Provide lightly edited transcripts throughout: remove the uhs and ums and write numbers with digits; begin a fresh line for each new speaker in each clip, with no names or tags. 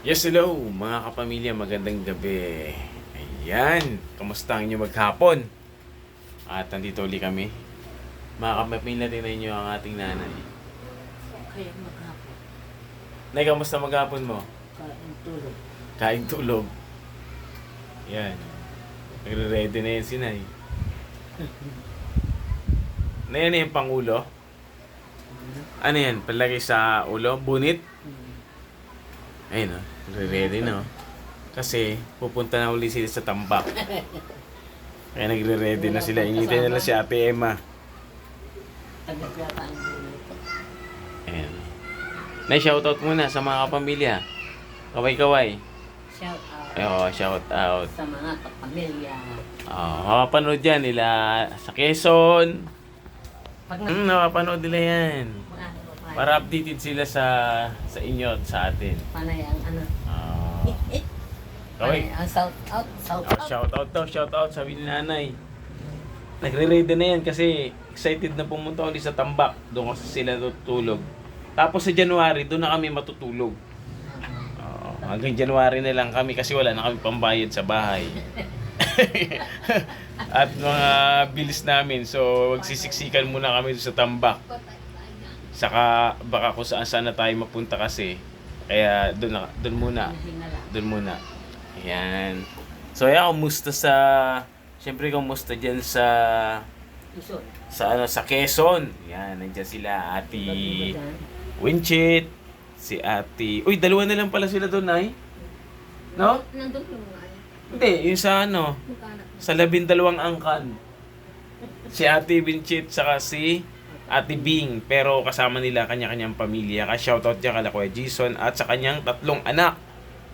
Yes, hello mga kapamilya, magandang gabi. Ayan, kamusta ang inyo maghapon? At nandito ulit kami. Mga kapamilya, tingnan nyo ang ating nanay.
Kaya maghapon.
Nay, kamusta maghapon mo?
Kain tulog.
Kain tulog. Yan. Nagre-ready na yan si Nay. Na yan yung pangulo? Ano yan? Palagay sa ulo? Bunit? Ayun o. Nagre-ready na o. Kasi pupunta na uli sila sa tambak. Kaya nagre-ready na sila. Initin nila si Ate Emma.
Tagat yata ang dito.
Ayan. Nay, shoutout muna sa mga kapamilya. Kaway-kaway.
Shout out
Oo, shout out.
sa mga kapamilya.
Makapanood yan nila sa Quezon.
Pag
Makapanood nila yan.
Para
Para updated sila sa inyo at sa atin.
panay ang ano.
Kaway.
Panay ang shout out. Shout out.
Shoutout daw, shoutout sabi ni nanay. Nagre-ready na yan kasi excited na pumunta ulit sa tambak. Doon kasi sila tutulog. Tapos sa January, doon na kami matutulog. Hanggang January na lang kami kasi wala na kami pambayad sa bahay. At mga bilis namin. So, magsisiksikan muna kami sa tambak. Saka baka kung saan na tayo mapunta kasi. Kaya doon muna.
Hinga lang.
Doon muna. Ayan. So, ayan, kumusta Siyempre, kumusta dyan
Iso.
sa Quezon. Yan, nandiyan sila, Ate Winchit, si Ate... Uy, dalawa na lang pala sila doon, Nay. No?
Nandun yung mga
Hindi, yung sa
mukha
sa 12 angkan. Si Ate Winchit, saka si Ate Bing. Pero kasama nila kanya-kanyang pamilya. Kaya shoutout niya kala Kuya Jason at sa kanyang 3 anak.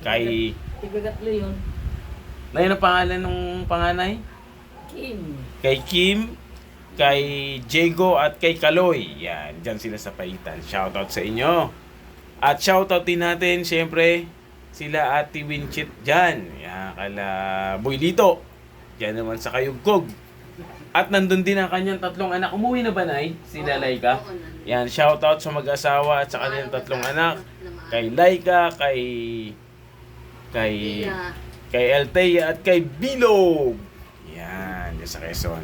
Kay...
Tigagatlo yun.
Nay, ano pangalan ng panganay?
Kim.
Kay Kim, kay Diego at kay Kaloy. Yan, dyan sila sa paitan. Shoutout sa inyo. At shoutout din natin, syempre, sila Ate Winchit dyan. Yan, kala Boylito. Dyan naman sa Kayugkog. At nandun din ang kanyang 3 anak. Umuwi na ba, Nay? Sila Laika? Yan, shoutout sa mag-asawa at sa kanyang 3 anak. Kay Laika, kay Althea at kay Bilog. Yan, dyan sa Quezon.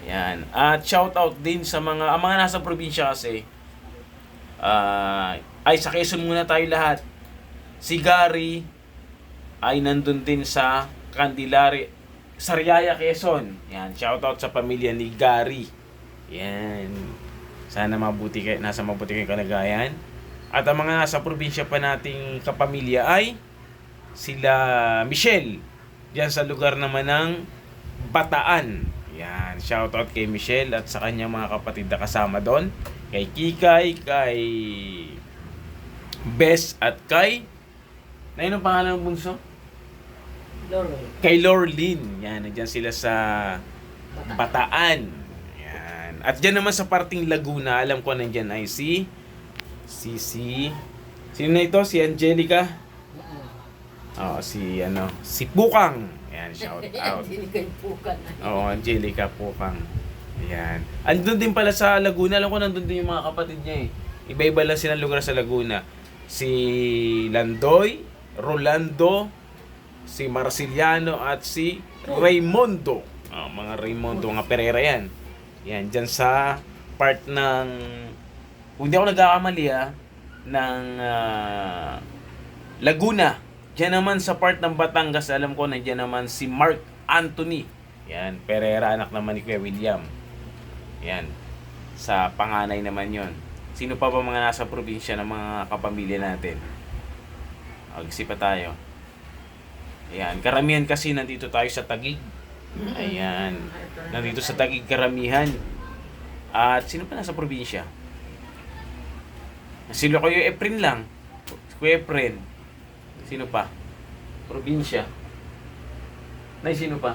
Yan. At shoutout din sa mga nasa probinsya kasi. Sa Quezon muna tayo lahat. Si Gary ay nandun din sa Candelaria, Sariaya, Quezon. Yan, shoutout sa pamilya ni Gary. Yan. Sana nasa mabuti kayong kalagayan. At ang mga nasa probinsya pa nating kapamilya ay sila Michelle. Diyan sa lugar naman ng Bataan. Yan, shoutout kay Michelle at sa kanyang mga kapatid na kasama doon. Kay Kikay, kay Bess at kay... Ano yung pangalan ng bunso?
Laurel.
Kay Lorlyn. Yan, nandiyan sila sa Bataan. Yan. At dyan naman sa parting Laguna, alam ko nandiyan ay si... Sino na ito? Si Angelica? Si Pukang. Ayan, shout out. Oo, Angelica Pukang. Ayan. Andun din pala sa Laguna. Alam ko nandun din yung mga kapatid niya eh. Iba-iba lang silang lugar sa Laguna. Si Landoy, Rolando, si Marciliano, at si Raymondo. Mga Raymondo, mga Pereira yan. Yan, dyan sa part ng... Kung hindi ako nagkakamali ng Laguna. Diyan naman sa part ng Batangas, alam ko nandiyan naman si Mark Anthony. Yan, Pereira, anak naman ni Kuya William. Yan, sa panganay naman yon. Sino pa ba mga nasa probinsya ng mga kapamilya natin? Mag-isip pa tayo. Ayan, karamihan kasi nandito tayo sa Taguig. Ayan, nandito sa Taguig karamihan. At sino pa nasa probinsya? Si Kuya Efren lang. Kuya Efren. Sino pa? Probinsya. Nay, sino pa?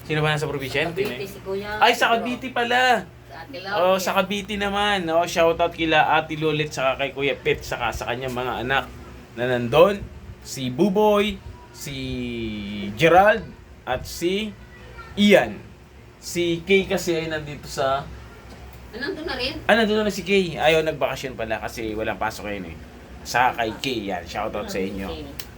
Sino pa nasa probinsya?
Cavite si Kuya.
Ay, sa Cavite pala.
Sa Ate Laurel.
Sa Cavite naman. Shoutout kila Ate Lolet saka kay Kuya Pet saka sa kanyang mga anak na nandun. Si Buboy, si Gerald, at si Ian. Si Kay kasi ay nandito
Nandun na rin?
nandun na si Kay. Ayaw, nagbakasyon pala kasi walang pasok ngayon eh. sa kay Kay. Yan, shoutout sa inyo.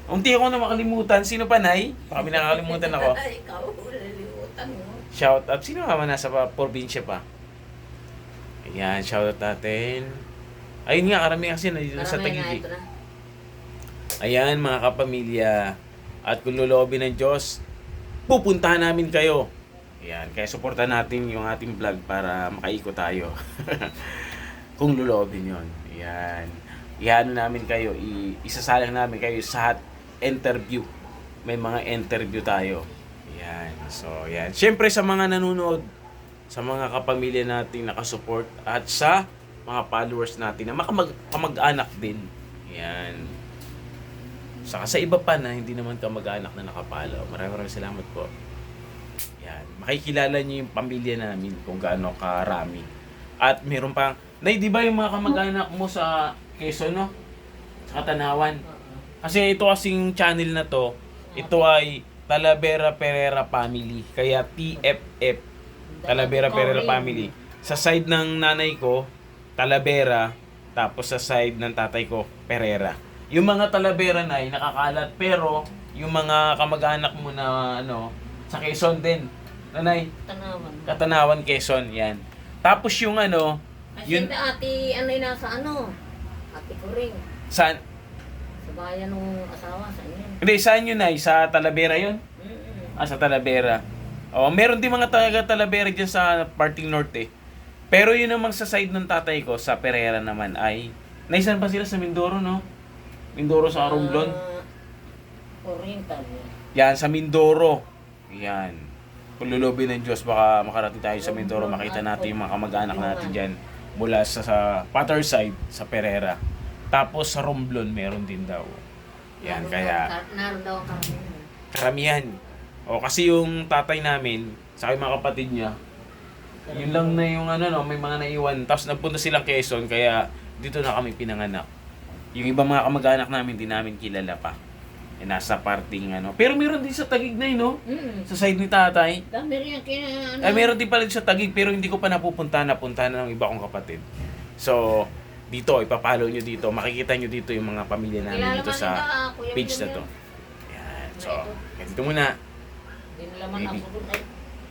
Unti ako na makalimutan. Sino pa, Nay? Baka may nakakalimutan ako.
Ay, ikaw, nalimutan mo.
Shoutout. Sino ka man nasa probinsya pa? Ayan, shoutout natin. Ayun nga, karamihan kasi nandito sa
Karamihan na
Taguig.
ito na.
Ayan, mga kapamilya. At kung lulobin ng Diyos, pupuntahan namin kayo. Ayan, kaya supportan natin yung ating vlog para makaikot tayo. Kung lulobin yon. Ayan. Iano namin kayo, isasalang namin kayo sa interview. May mga interview tayo. Ayan. So, ayan. Siyempre sa mga nanonood, sa mga kapamilya nating nakasupport, at sa mga followers natin na kamag-anak din. Ayan. Saka sa iba pa na hindi naman kamag-anak na nakapalo. Maraming salamat po. Yan. Makikilala niyo yung pamilya namin kung gaano karami. At meron pang, Nay, di ba yung mga kamag-anak mo sa Quezon, no? Sa Katanawan. Kasi ito kasing channel na to, ito ay Talavera Pereira Family. Kaya TFF, Talavera Pereira Family. Sa side ng nanay ko, Talavera, tapos sa side ng tatay ko, Pereira. Yung mga Talavera na ay nakakalat, pero yung mga kamag-anak mo na sa Quezon din. Nanay,
Tanawan.
Katanawan, Quezon, yan. Tapos yung
Kasi
yun,
ate, ano yung nasa ate ko rin.
saan?
Sa bayan ng asawa, sa inyo.
Hindi, saan yun ay? Sa Talavera yun? Sa Talavera. Oh, meron din mga taga Talavera dyan sa parting norte. Pero yun namang sa side ng tatay ko, sa Pereira naman ay, naisan pa sila sa Mindoro, no? Mindoro sa Romblon.
Oriental.
Yan, sa Mindoro. Yan. Kung lulobin ng Diyos, baka makarating tayo sa Mindoro, makita natin yung mga kamag-anak natin dyan mula sa Pater side, sa Pereira. Tapos sa Romblon, meron din daw. Yan, kaya
Naroon daw ang
karamihan. O, kasi yung tatay namin, sa aking mga kapatid niya, yun lang na yung may mga naiwan. Tapos nagpunta silang Quezon, kaya dito na kami pinanganak. Yung ibang mga kamag-anak namin, di namin kilala pa. Nasa parting Pero meron din sa Taguig na no? Sa side ni tatay.
Dami rin yung
Meron din pala sa Taguig, pero hindi ko pa napunta na ng iba kong kapatid. So, dito, ipapalo nyo dito. Makikita nyo dito yung mga pamilya namin dito sa page na to. Yan. So, ganito muna.
Hindi nalaman
Maybe.
ako.